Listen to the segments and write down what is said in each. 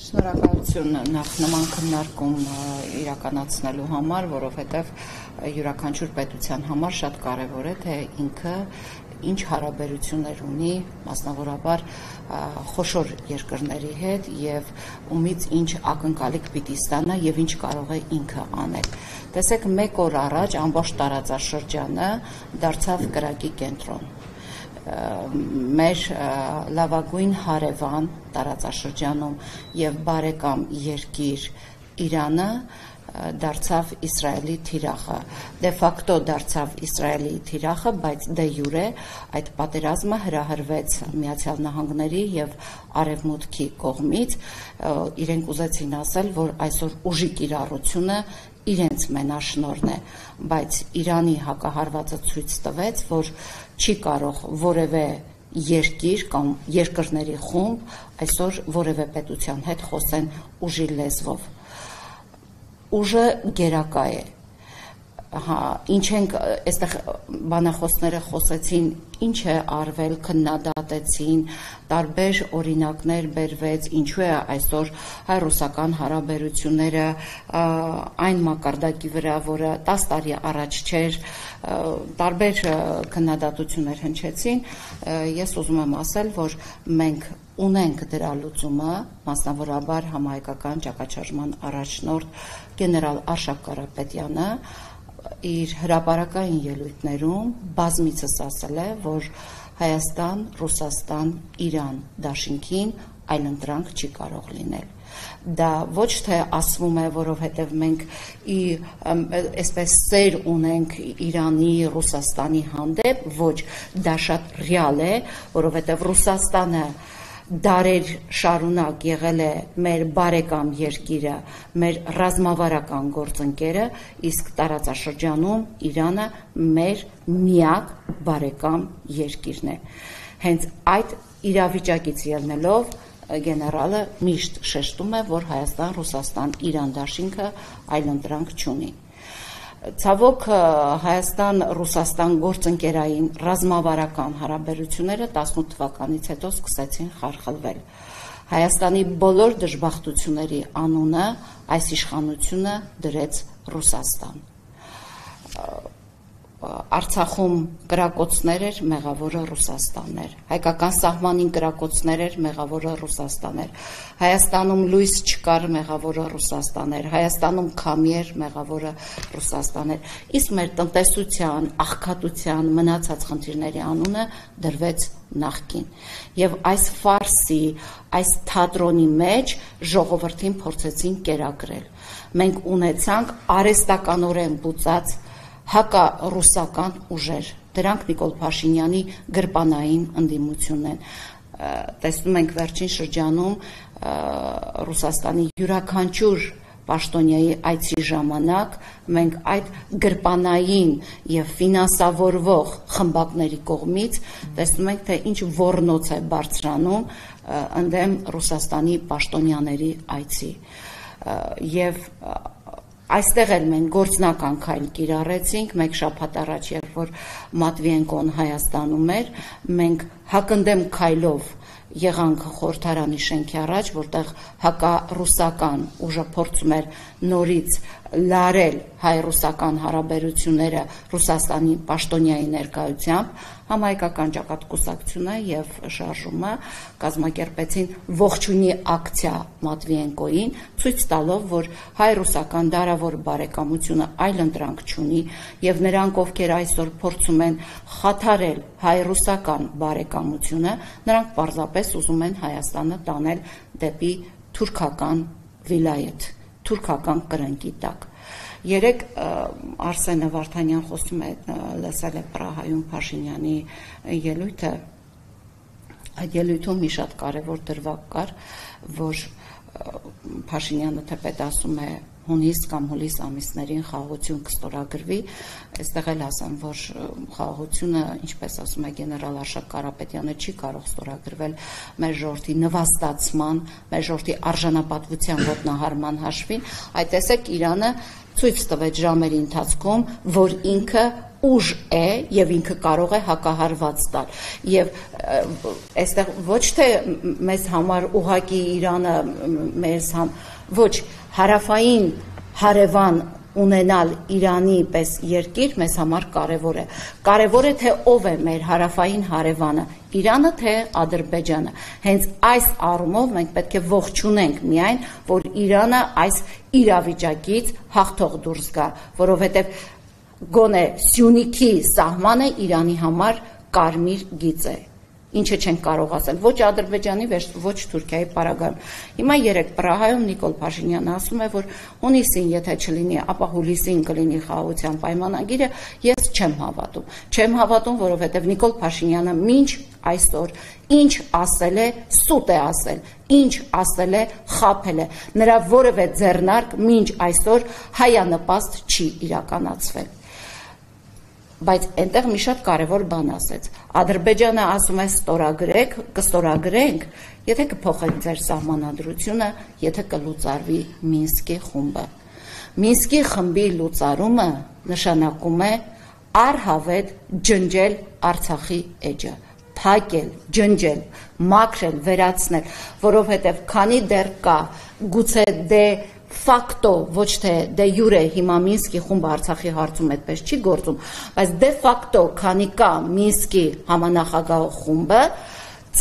Շնորհակալություն նախ նման քննարկում իրականացնելու համար, որովհետև յուրաքանչյուր պետության համար շատ կարևոր է, թե ինքը ինչ հարաբերություններ ունի, մասնավորաբար խոշոր երկրների հետ եւ ումից ինչ ակնկալիք պիտի ստանա եւ ինչ կարող է ինքը անել։ Տեսեք, մեկ օր առաջ ամբողջ տարածաշրջանը դարձավ կրակի կենտրոն։ Մեր լավագույն հարևան տարածաշրջանում եւ բարեկամ երկիր Իրանը դարձավ Իսրայելի թիրախը, դե ֆակտո դարձավ Իսրայելի թիրախը, բայց դե յուրե այդ պատերազմը հրահրվեց Միացյալ Նահանգների եւ Արևմուտքի կողմից, իրենք ուզեցին ասել, որ այսօր ուժի կիրառությունը իրենց մենաշնորհն է, բայց Իրանի հակահարվածը ցույց տվեց, որ չի կարող որևէ երկիր կամ երկրների խումբ այսօր որևէ պետության հետ խոսեն ուժի լեզվով։ Ուժը գերակա է։ Ինչ ենք այստեղ բանախոսները խոսեցին, ինչ է արվել, քննադատեցին, տարբեր օրինակներ բերվեց, ինչու է այսօր հայ-ռուսական հարաբերությունները այն մակարդակի վրա, որը 10 տարի առաջ չէր, տարբեր քննադատություններ հնչեցին, ես ուզում եմ ասել, որ մենք ունենք դրա լուծումը, մասնավորաբար համահայկական ճակատշարժման առաջնորդ գեներալ Արշակ Կարապետյանը իր հրապարակային ելույթներում բազմիցս ասել է, որ Հայաստան, Ռուսաստան, Իրան դաշինքին այլընտրանք չի կարող լինել։ Դա ոչ թե ասվում է, որովհետև մենք այսպես սեր ունենք Իրանի, Ռուսաստանի հանդեպ, ոչ, դա շատ ռեալ է, որովհետև Ռուսաստանը դարեր շարունակ եղել է մեր բարեկամ երկիրը, մեր ռազմավարական գործընկերը, իսկ տարածաշրջանում Իրանը մեր միակ բարեկամ երկիրն է։ Հենց այդ իրավիճակից ելնելով գեներալը միշտ շեշտում է, որ Հայաստան, Ռուսաստան, Իրան դաշինքը այլընտրանք չունի։ Ցավոք Հայաստան-Ռուսաստան գործընկերային ռազմավարական հարաբերությունները 18 թվականից հետո սկսեցին խարխլվել։ Հայաստանի բոլոր դժբախտությունների անունը այս իշխանությունը դրեց Ռուսաստան։ Արցախում կրակոցներ էր, մեղավորը Ռուսաստանն էր, հայկական սահմանին կրակոցներ էր, մեղավորը Ռուսաստանն էր, Հայաստանում լույս չկար, մեղավորը Ռուսաստանն էր, Հայաստանում քամի էր, մեղավորը Ռուսաստանն էր, իսկ մեր տնտեսության, աղքատության, մնացած խնդիրների անունը դրվեց նախկին։ Եվ այս ֆարսի, այս թատրոնի մեջ ժողովրդին փորձեցին կերակրել։ Մենք ունեցանք արհեստականորեն բուծած հակառուսական ուժեր, դրանք Նիկոլ Փաշինյանի գրպանային ընդդիմությունն են։ Տեսնում ենք վերջին շրջանում Ռուսաստանի յուրաքանչյուր պաշտոնյայի այցի ժամանակ մենք այդ գրպանային եւ ֆինանսավորվող խմբակների կողմից տեսնում ենք, թե ինչ ոռնոց է բարձրանում ընդդեմ Ռուսաստանի պաշտոնյաների այցի։ Եվ այստեղ էլ մենք գործնական քայլ կիրառեցինք, մեկ շաբաթ առաջ, երբ որ Մատվիենկոն Հայաստանում էր, մենք հակընդդեմ քայլով եղանք խորհրդարանի շենքի առաջ, որտեղ հակառուսական ուժը փորձում էր նորից լարել հայ-ռուսական հարաբերությունները Ռուսաստանի պաշտոնյայի ներկայությամբ, համահայկական ճակատկուսակցությունը եւ շարժումը կազմակերպեցին ողջունի ակցիա Մատվիենկոին, ցույց տալով, որ հայ-ռուսական դարավոր բարեկամությունը այլընտրանք չունի եւ նրանք, ովքեր այսօր փորձում են խաթարել հայ-ռուսական բարեկամությունը, նրանք պարզապես ուզում են Հայաստանը տանել դեպի թուրքական վիլայեթ, թուրքական կրնկի տակ։ Երեք Արսենը Վարդանյան խոսում է, լսել է Պրահայում Փաշինյանի ելույթը, այդ ելույթում մի շատ կարևոր դրվագ կար, որ Փաշինյանը թեպետ ասում է հունիս կամ հուլիս ամիսներին խաղաղություն կստորագրվի, այստեղ էլ ասեմ, որ խաղաղությունը, ինչպես ասում է գեներալ Արշակ Կարապետյանը, չի կարող ստորագրվել մեր ժողովրդի նվաստացման, մեր ժողովրդի արժանապատվության ոտնահարման հաշվին, այդ տեսեք Իրանը ցույց տվեց ժամերի ընթացքում, որ ինքը ուժ է եւ ինքը կարող է հակահարված տալ եւ այստեղ ոչ թե մեզ համար ուղակի Իրանը ոչ հարավային հարևան ունենալ Իրանի պես երկիր մեզ համար կարևոր է։ Կարևոր է թե ով է մեր հարավային հարևանը, Իրանը թե Ադրբեջանը։ Հենց այս առումով մենք պետք է ողջունենք միայն, որ Իրանը այս իրավիճակից հաղթող դուրս գա, որովհետև գոնե Սյունիքի սահմանը Իրանի համար կարմիր գիծ է։ Ինչը չենք կարող ասել, ոչ Ադրբեջանի, ոչ Թուրքիայի պարագայում։ Հիմա երեկ Պրահայում Նիկոլ Փաշինյանը ասում է, որ հունիսին եթե չլինի, ապա հուլիսին կլինի խաղաղության պայմանագիրը, ես չեմ հավատում։ Չեմ հավատում, որովհետև Նիկոլ Փաշինյանը մինչ այսօր ինչ ասել է, սուտ է ասել, ինչ ասել է, խաբել է։ Նրա որևէ ձեռնարկ մինչ այսօր հայանպաստ չի իրականացվել։ Բայց այնտեղ մի շատ կարևոր բան ասեց։ Ադրբեջանը ասում է ստորագրեք, կստորագրենք, եթե կփոխեք ձեր սահմանադրությունը, եթե կլուծարվի Մինսկի խումբը։ Մինսկի խմբի լուծարումը նշանակում է առհավետ ջնջել Արցախի էջը, փակել, ջնջել, մաքրել, վերացնել, որովհետև քանի դեռ կա գուցե ֆակտո ոչ թե դե յուրե հիմա Մինսկի խումբը Արցախի հարցում այդպես չի գործում, բայց դե ֆակտո քանի կա Մինսկի համանախագահ խումբը,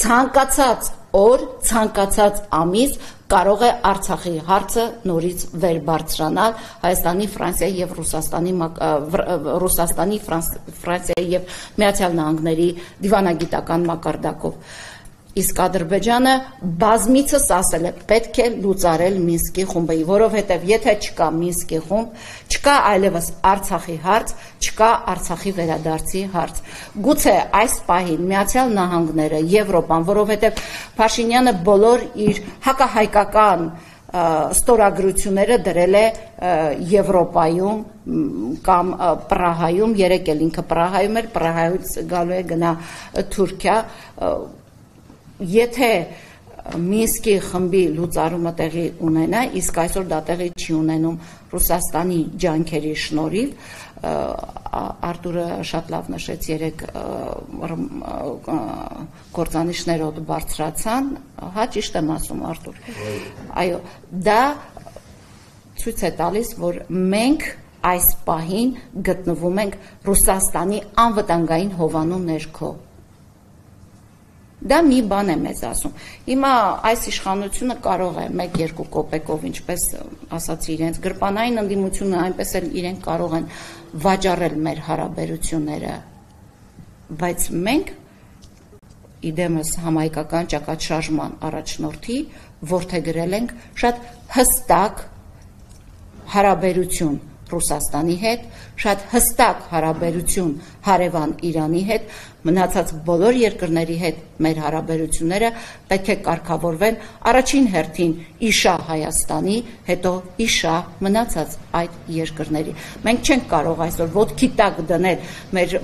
ցանկացած օր, ցանկացած ամիս կարող է Արցախի հարցը նորից վեր բարձրանալ Հայաստանի, Ֆրանսիայի եւ Ռուսաստանի, Ֆրանսիայի եւ Միացյալ Նահանգների դիվանագիտական մակարդակով։ Իսկ Ադրբեջանը բազմիցս ասել է պետք է լուծարել Մինսկի խումբը, որովհետև եթե չկա Մինսկի խումբ, չկա այլևս Արցախի հարց, չկա Արցախի վերադարձի հարց։ Գուցե այս պահին Միացյալ Նահանգները, Եվրոպան, որովհետև Փաշինյանը բոլոր իր հակահայկական ստորագրությունները դրել է Եվրոպայում կամ Պրահայում, երեկ էլ ինքը Պրահայում էր, Պրահայից գալու է գնա Թուրքիա, եթե Մինսկի խմբի լուծարումը տեղի ունենա, իսկ այսօր դա տեղի չի ունենում Ռուսաստանի ջանքերի շնորհիվ, Արտուրը շատ լավ նշեց երեկ կործանիչներով բարձրացան, հա ճիշտ եմ ասում Արտուր, այո, դա ցույց է տալիս, որ մենք այս պահին գտնվում ենք Ռուսաստանի անվտանգային հովանու ներքո։ Դա մի բան է մեզ ասում։ Հիմա այս իշխանությունը կարող է 1-2 կոպեկով, ինչպես ասացի, իրենց գրպանային ընդդիմությունը, այնպես էլ իրենք կարող են վաճառել մեր հարաբերությունները, բայց մենք իդեմս համահայկական ճակատշարժման առաջնորդի որդեգրել ենք շատ հստակ հարաբերություն Ռուսաստանի հետ, շատ հստակ հարաբերություն հարևան Իրանի հետ, մնացած բոլոր երկրների հետ մեր հարաբերությունները պետք է կարգավորվեն առաջին հերթին իշա Հայաստանի, հետո իշա մնացած այդ երկրների։ Մենք չենք կարող այսօր ոտքի տակ դնել մեր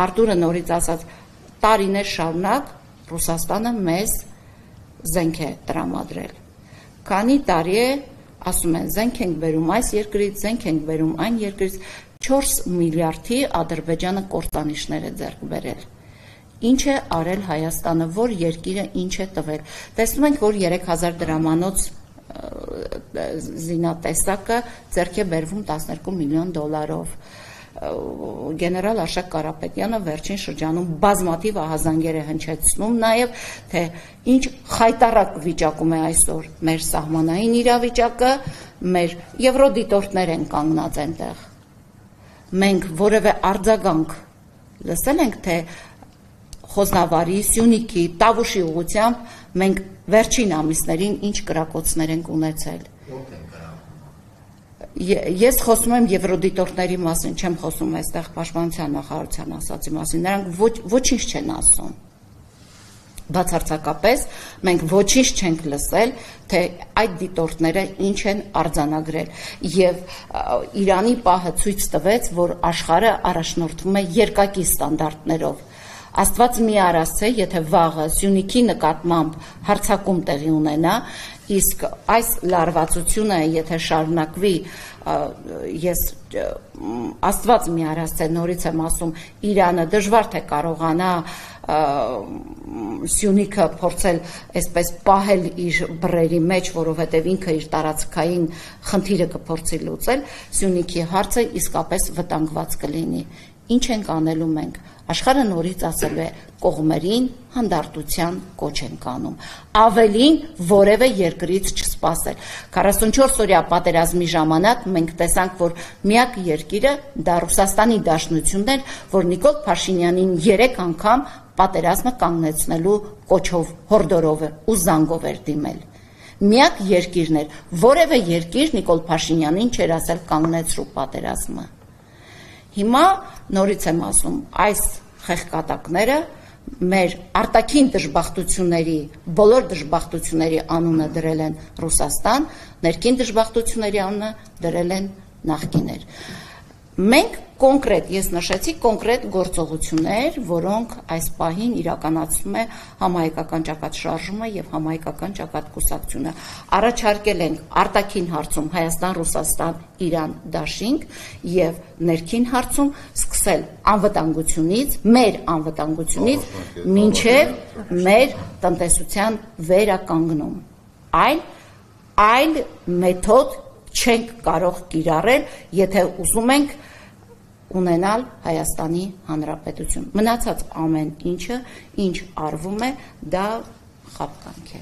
Արտուրը նորից ասած տարիներ շարունակ Ռուսաստանը մեզ զենք է տրամադրել։ Քանի տարի է ասում են զենք ենք բերում այս երկրից, զենք ենք բերում այն երկրից, 4 միլիարդի Ադրբեջանը կործանիչներ է ձեռք բերել։ Ինչ է արել Հայաստանը, որ երկիրը ինչ է տվել։ Տեսնում ենք, որ 3000 դրամանոց զինատեսակը ձեռք է բերվում 12 միլիոն դոլարով։ Գեներալ Արշակ Կարապետյանը վերջին շրջանում բազմաթիվ ահազանգեր է հնչեցնում նաև, թե ինչ խայտառակ վիճակում է այսօր մեր սահմանային իրավիճակը, մեր եվրոդիտորդներ են կանգնած այնտեղ։ Մենք որևէ արձագանք լսել ենք, թե Խոզնավարի, Սյունիքի, Տավուշի ուղղությամբ մենք վերջին ամիսներին ինչ կրակոցներ ենք ունեցել։ Ես խոսում եմ եվրոդիտորդների մասին, չեմ խոսում այստեղ պաշտպանության նախարարության ասածի մասին, նրանք ոչինչ չեն ասում։ Բացարձակապես մենք ոչինչ չենք լսել, թե այդ դիտորդները ինչ են արձանագրել, եւ Իրանի պահը ցույց տվեց, որ աշխարհը առաջնորդվում է երկակի ստանդարտներով։ Աստված մի արասցե, եթե վաղը Սյունիքի նկատմամբ հարձակում տեղի ունենա, իսկ այս լարվածությունը, եթե շարունակվի, ես Աստված մի արասցե, նորից եմ ասում, Իրանը դժվար թե կարողանա Սյունիքը փորձել այսպես պահել իր բռերի մեջ, որովհետև ինքը իր տարածքային խնդիրը կփորձի լուծել, Սյունիքի հարցը իսկապես վտանգված կլինի։ Ինչ ենք անելու մենք։ Աշխարհը նորից ասելու է կողմերին հանդարտության կոչ ենք անում, ավելին որևէ երկրից չսպասել։ 44-օրյա պատերազմի ժամանակ մենք տեսանք, որ միակ երկիրը դա Ռուսաստանի Դաշնությունն էր, որ Նիկոլ Փաշինյանին 3 անգամ պատերազմը կանգնեցնելու կոչով, հորդորով ու զանգով էր դիմել։ Միակ երկիրն էր, որևէ երկիր Նիկոլ Փաշինյանին չէր ասել կանգնեցրու պատերազմը։ Հիմա նորից եմ ասում, այս խեղկատակները մեր արտաքին դժբախտությունների, բոլոր դժբախտությունների անունը դրել են Ռուսաստան, ներքին դժբախտությունների անունը դրել են նախկիներ։ Մենք կոնկրետ, ես նշեցի կոնկրետ գործողություններ, որոնք այս պահին իրականացնում է համահայկական ճակատ շարժումը եւ համահայկական ճակատ կուսակցությունը։ Առաջարկել ենք արտաքին հարցում Հայաստան-Ռուսաստան Իրան դաշինք եւ ներքին հարցում սկսել անվտանգությունից, մեր անվտանգությունից մինչեւ մեր տնտեսության վերականգնում։ Այլ մեթոդ չենք կարող կիրառել, եթե ուզում ենք ունենալ Հայաստանի Հանրապետություն։ Մնացած ամեն ինչը, ինչ արվում է, դա խաբկանք է։